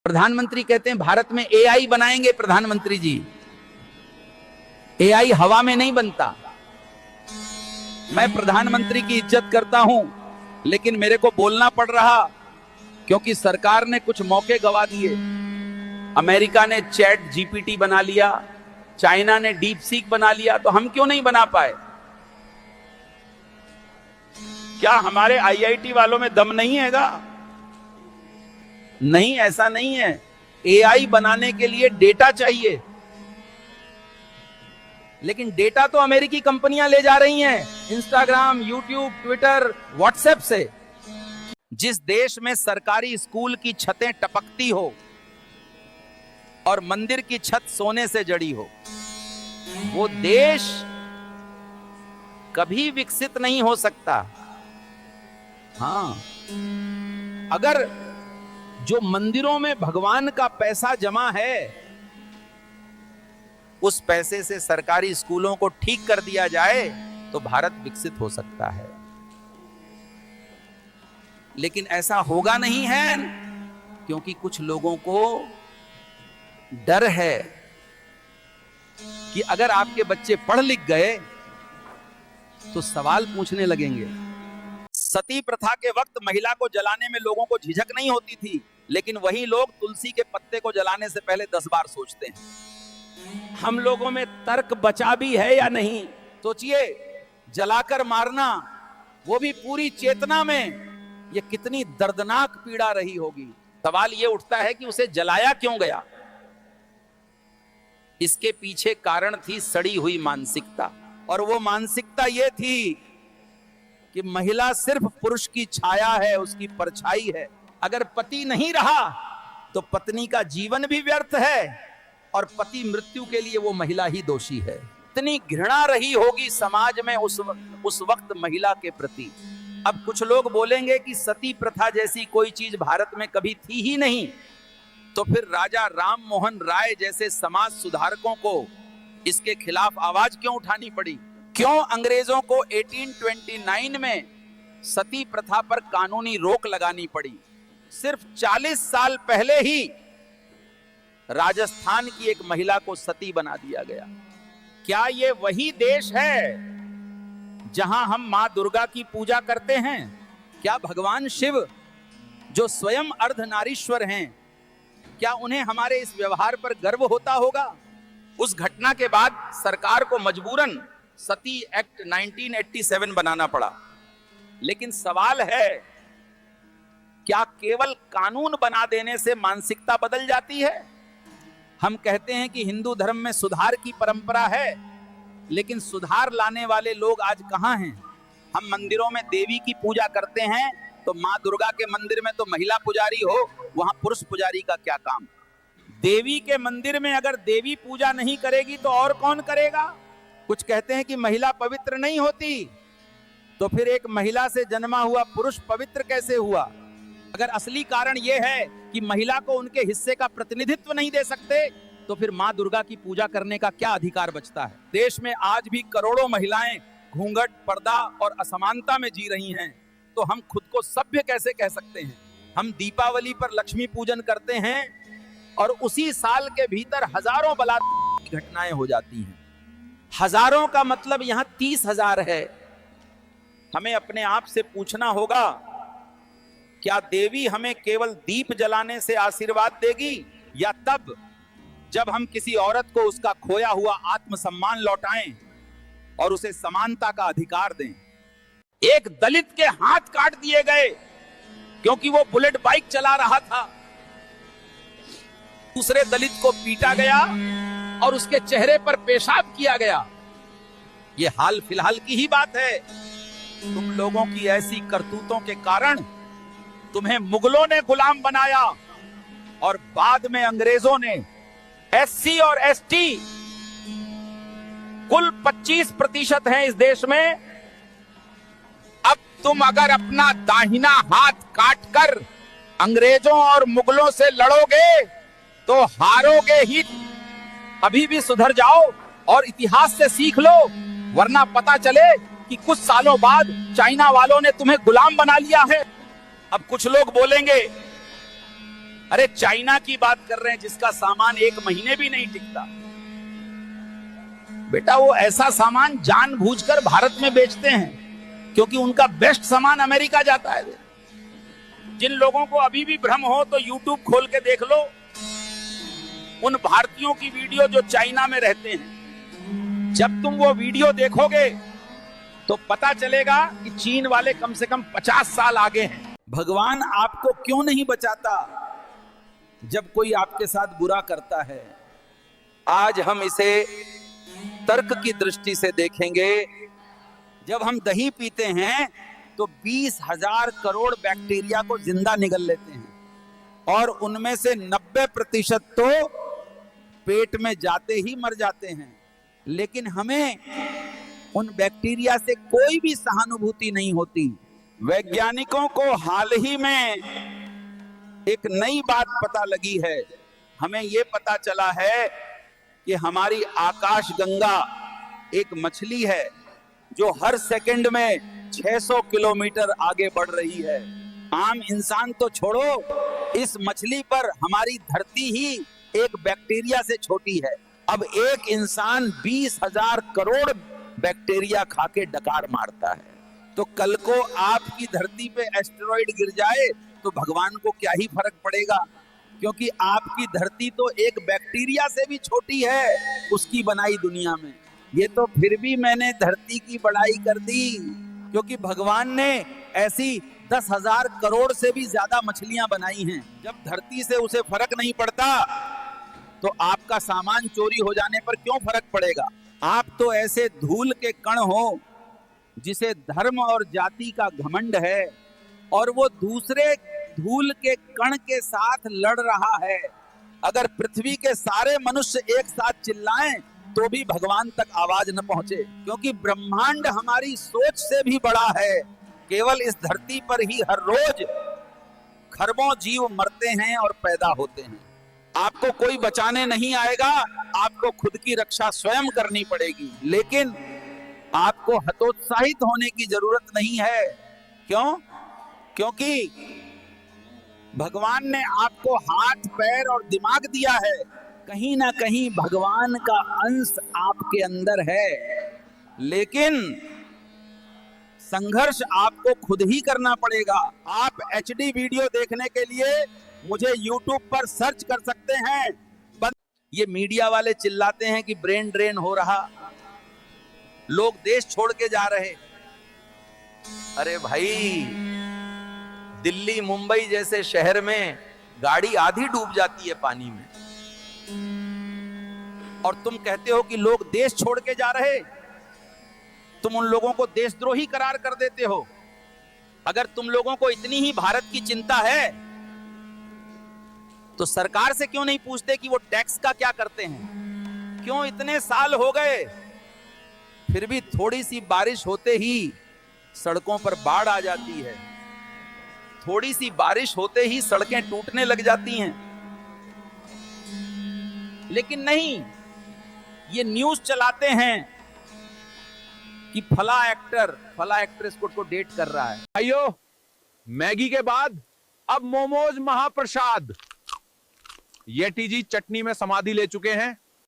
प्रधानमंत्री कहते हैं भारत में एआई बनाएंगे। प्रधानमंत्री जी, एआई हवा में नहीं बनता। मैं प्रधानमंत्री की इज्जत करता हूं, लेकिन मेरे को बोलना पड़ रहा क्योंकि सरकार ने कुछ मौके गवा दिए। अमेरिका ने चैट जीपीटी बना लिया, चाइना ने डीप सीक बना लिया, तो हम क्यों नहीं बना पाए? क्या हमारे आईआईटी वालों में दम नहीं हैगा? नहीं, ऐसा नहीं है। एआई बनाने के लिए डेटा चाहिए, लेकिन डेटा तो अमेरिकी कंपनियां ले जा रही हैं, इंस्टाग्राम, यूट्यूब, ट्विटर, व्हाट्सएप से। जिस देश में सरकारी स्कूल की छतें टपकती हो और मंदिर की छत सोने से जड़ी हो, वो देश कभी विकसित नहीं हो सकता। हाँ, अगर जो मंदिरों में भगवान का पैसा जमा है, उस पैसे से सरकारी स्कूलों को ठीक कर दिया जाए तो भारत विकसित हो सकता है। लेकिन ऐसा होगा नहीं है, क्योंकि कुछ लोगों को डर है कि अगर आपके बच्चे पढ़ लिख गए तो सवाल पूछने लगेंगे। सती प्रथा के वक्त महिला को जलाने में लोगों को झिझक नहीं होती थी, लेकिन वही लोग तुलसी के पत्ते को जलाने से पहले 10 बार सोचते हैं। हम लोगों में तर्क बचा भी है या नहीं? सोचिए, जलाकर मारना, वो भी पूरी चेतना में, ये कितनी दर्दनाक पीड़ा रही होगी। सवाल ये उठता है कि उसे जलाया क्यों गया? इसके पीछे कारण थी सड़ी हुई मानसिकता, और वो मानसिकता ये थी कि महिला सिर्फ पुरुष की छाया है, उसकी परछाई है। अगर पति नहीं रहा तो पत्नी का जीवन भी व्यर्थ है, और पति मृत्यु के लिए वो महिला ही दोषी है। इतनी घृणा रही होगी समाज में उस वक्त महिला के प्रति। अब कुछ लोग बोलेंगे कि सती प्रथा जैसी कोई चीज भारत में कभी थी ही नहीं, तो फिर राजा राम मोहन राय जैसे समाज सुधारकों को इसके खिलाफ आवाज क्यों उठानी पड़ी? क्यों अंग्रेजों को 1829 में सती प्रथा पर कानूनी रोक लगानी पड़ी? सिर्फ 40 साल पहले ही राजस्थान की एक महिला को सती बना दिया गया। क्या ये वही देश है जहां हम मां दुर्गा की पूजा करते हैं? क्या भगवान शिव, जो स्वयं अर्धनारीश्वर हैं, क्या उन्हें हमारे इस व्यवहार पर गर्व होता होगा? उस घटना के बाद सरकार को मजबूरन सती एक्ट 1987 बनाना पड़ा। लेकिन सवाल है, क्या केवल कानून बना देने से मानसिकता बदल जाती है? हम कहते हैं कि हिंदू धर्म में सुधार की परंपरा है, लेकिन सुधार लाने वाले लोग आज कहां हैं? हम मंदिरों में देवी की पूजा करते हैं, तो मां दुर्गा के मंदिर में तो महिला पुजारी हो, वहां पुरुष पुजारी का क्या काम? देवी के मंदिर में अगर देवी पूजा नहीं करेगी तो और कौन करेगा? कुछ कहते हैं कि महिला पवित्र नहीं होती, तो फिर एक महिला से जन्मा हुआ पुरुष पवित्र कैसे हुआ? अगर असली कारण यह है कि महिला को उनके हिस्से का प्रतिनिधित्व नहीं दे सकते, तो फिर मां दुर्गा की पूजा करने का क्या अधिकार बचता है? देश में आज भी करोड़ों महिलाएं घूंघट, पर्दा और असमानता में जी रही हैं, तो हम खुद को सभ्य कैसे कह सकते हैं? हम दीपावली पर लक्ष्मी पूजन करते हैं और उसी साल के भीतर हजारों बलात्कार की घटनाएं हो जाती हैं। हजारों का मतलब यहां 30,000 है। हमें अपने आप से पूछना होगा, क्या देवी हमें केवल दीप जलाने से आशीर्वाद देगी, या तब जब हम किसी औरत को उसका खोया हुआ आत्मसम्मान लौटाएं और उसे समानता का अधिकार दें? एक दलित के हाथ काट दिए गए क्योंकि वो बुलेट बाइक चला रहा था। दूसरे दलित को पीटा गया और उसके चेहरे पर पेशाब किया गया। ये हाल फिलहाल की ही बात है। तुम लोगों की ऐसी करतूतों के कारण तुम्हें मुगलों ने गुलाम बनाया, और बाद में अंग्रेजों ने एससी और एसटी कुल 25% हैं इस देश में। अब तुम अगर अपना दाहिना हाथ काटकर अंग्रेजों और मुगलों से लड़ोगे तो हारोगे ही। अभी भी सुधर जाओ और इतिहास से सीख लो, वरना पता चले कि कुछ सालों बाद चाइना वालों ने तुम्हें गुलाम बना लिया है। अब कुछ लोग बोलेंगे अरे चाइना की बात कर रहे हैं जिसका सामान 1 महीने भी नहीं टिकता। बेटा वो ऐसा सामान जानबूझकर भारत में बेचते हैं क्योंकि उनका बेस्ट सामान अमेरिका जाता है। जिन लोगों को अभी भी भ्रम हो तो यूट्यूब खोल के देख लो उन भारतीयों की वीडियो जो चाइना में रहते हैं। जब तुम वो वीडियो देखोगे तो पता चलेगा कि चीन वाले कम से कम 50 साल आगे हैं। भगवान आपको क्यों नहीं बचाता जब कोई आपके साथ बुरा करता है? आज हम इसे तर्क की दृष्टि से देखेंगे। जब हम दही पीते हैं तो 20,000 करोड़ बैक्टीरिया को जिंदा निगल लेते हैं और उनमें से 90% तो पेट में जाते ही मर जाते हैं। लेकिन हमें उन बैक्टीरिया से कोई भी सहानुभूति नहीं होती। वैज्ञानिकों को हाल ही में एक नई बात पता लगी है। हमें यह पता चला है कि हमारी आकाश गंगा एक मछली है जो हर सेकंड में 600 किलोमीटर आगे बढ़ रही है। आम इंसान तो छोड़ो, इस मछली पर हमारी धरती ही एक बैक्टीरिया से छोटी है। अब एक इंसान 20,000 करोड़ बैक्टीरिया खा के डकार मारता है। तो कल को आपकी धरती पे एस्टेरॉइड गिर जाए तो भगवान को क्या ही फर्क पड़ेगा, क्योंकि आपकी धरती तो एक बैक्टीरिया से भी छोटी है उसकी बनाई दुनिया में। ये तो फिर भी मैंने धरती की बड़ाई कर दी क्योंकि भगवान ने ऐसी 10,000 करोड़ से भी ज्यादा मछलियां बनाई हैं। जब धरती से उसे फर्क नहीं पड़ता तो आपका सामान चोरी हो जाने पर क्यों फर्क पड़ेगा? आप तो ऐसे धूल के कण हो जिसे धर्म और जाति का घमंड है और वो दूसरे धूल के कण के साथ लड़ रहा है। अगर पृथ्वी के सारे मनुष्य एक साथ चिल्लाएं तो भी भगवान तक आवाज न पहुंचे, क्योंकि ब्रह्मांड हमारी सोच से भी बड़ा है। केवल इस धरती पर ही हर रोज खरबों जीव मरते हैं और पैदा होते हैं। आपको कोई बचाने नहीं आएगा, आपको खुद की रक्षा स्वयं करनी पड़ेगी। लेकिन आपको हतोत्साहित होने की जरूरत नहीं है। क्यों? क्योंकि भगवान ने आपको हाथ, पैर और दिमाग दिया है। कहीं ना कहीं भगवान का अंश आपके अंदर है, लेकिन संघर्ष आपको खुद ही करना पड़ेगा। आप HD वीडियो देखने के लिए मुझे YouTube पर सर्च कर सकते हैं। ये मीडिया वाले चिल्लाते हैं कि ब्रेन ड्रेन हो रहा, लोग देश छोड़ के जा रहे। अरे भाई, दिल्ली मुंबई जैसे शहर में गाड़ी आधी डूब जाती है पानी में और तुम कहते हो कि लोग देश छोड़ के जा रहे। तुम उन लोगों को देशद्रोही करार कर देते हो। अगर तुम लोगों को इतनी ही भारत की चिंता है तो सरकार से क्यों नहीं पूछते कि वो टैक्स का क्या करते हैं? क्यों इतने साल हो गए फिर भी थोड़ी सी बारिश होते ही सड़कों पर बाढ़ आ जाती है, थोड़ी सी बारिश होते ही सड़कें टूटने लग जाती हैं। लेकिन नहीं, ये न्यूज चलाते हैं कि फला एक्टर फला एक्ट्रेस को डेट कर रहा है। भाइयों, मैगी के बाद अब मोमोज महाप्रसाद। येटी जी चटनी में समाधि ले चुके हैं।